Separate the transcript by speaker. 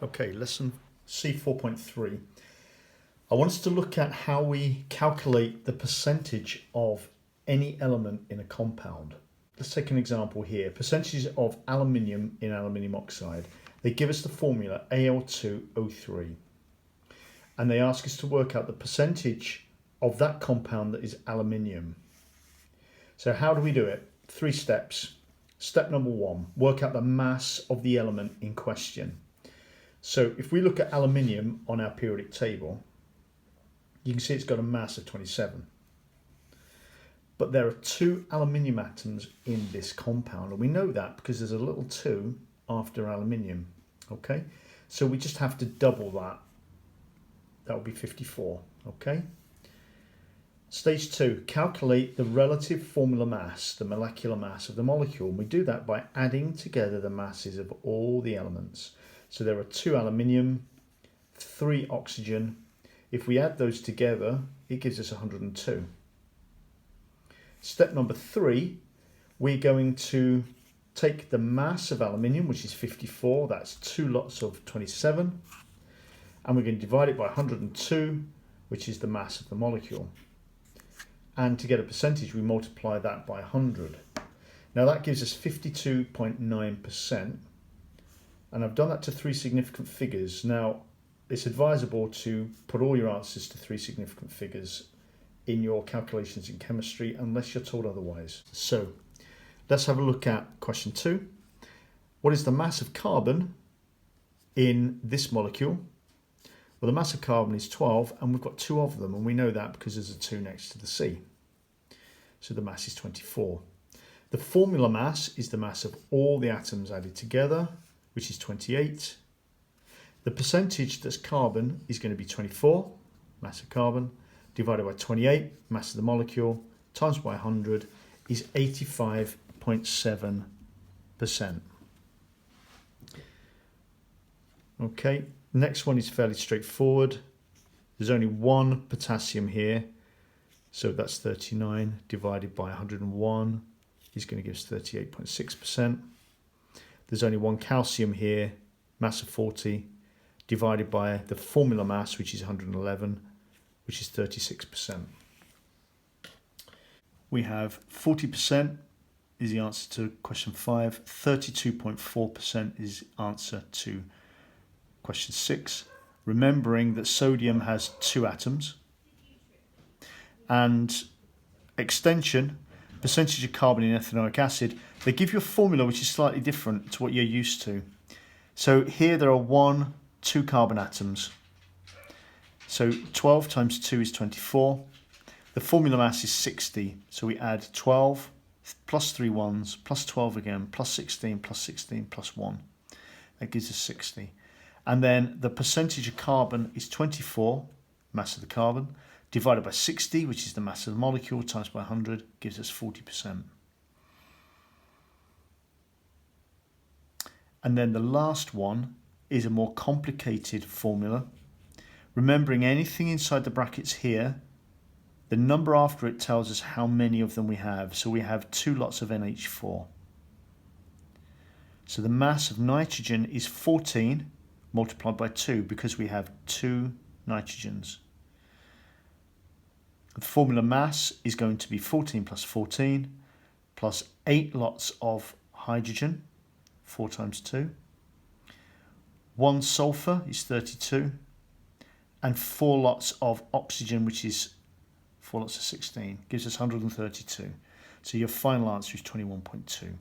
Speaker 1: Okay, lesson C4.3. I want us to look at how we calculate the percentage of any element in a compound. Let's take an example here. Percentages of aluminium in aluminium oxide. They give us the formula Al2O3. And they ask us to work out the percentage of that compound that is aluminium. So how do we do it? 3 steps. Step number 1, work out the mass of the element in question. So if we look at aluminium on our periodic table, you can see it's got a mass of 27. But there are 2 aluminium atoms in this compound, and we know that because there's a little 2 after aluminium. Okay, so we just have to double that. That will be 54. Okay. Stage 2, calculate the relative formula mass, the molecular mass of the molecule. And we do that by adding together the masses of all the elements. So there are 2 aluminium, 3 oxygen. If we add those together, it gives us 102. Step number 3, we're going to take the mass of aluminium, which is 54, that's 2 lots of 27, and we're going to divide it by 102, which is the mass of the molecule. And to get a percentage, we multiply that by 100. Now that gives us 52.9%. And I've done that to 3 significant figures. Now, it's advisable to put all your answers to 3 significant figures in your calculations in chemistry, unless you're told otherwise. So, let's have a look at question 2. What is the mass of carbon in this molecule? Well, the mass of carbon is 12, and we've got 2 of them, and we know that because there's a 2 next to the C. So the mass is 24. The formula mass is the mass of all the atoms added together, which is 28. The percentage that's carbon is going to be 24, mass of carbon, divided by 28, mass of the molecule, times by 100 is 85.7%. Okay, next one is fairly straightforward. There's only 1 potassium here, so that's 39 divided by 101 is going to give us 38.6%. There's only 1 calcium here, mass of 40, divided by the formula mass, which is 111, which is 36%. We have 40% is the answer to question 5, 32.4% is answer to question 6. Remembering that sodium has 2 atoms. And extension, percentage of carbon in ethanoic acid, they give you a formula which is slightly different to what you're used to. So here there are 2 carbon atoms. So 12 times 2 is 24. The formula mass is 60. So we add 12 plus 3 ones, plus 12 again, plus 16, plus 16, plus 1. That gives us 60. And then the percentage of carbon is 24, mass of the carbon, divided by 60, which is the mass of the molecule, times by 100, gives us 40%. And then the last one is a more complicated formula. Remembering anything inside the brackets here, the number after it tells us how many of them we have. So we have 2 lots of NH4. So the mass of nitrogen is 14 multiplied by 2 because we have 2 nitrogens. The formula mass is going to be 14 plus 14 plus 8 lots of hydrogen, 4 times 2. 1 sulfur is 32, and 4 lots of oxygen, which is 4 lots of 16, gives us 132. So your final answer is 21.2.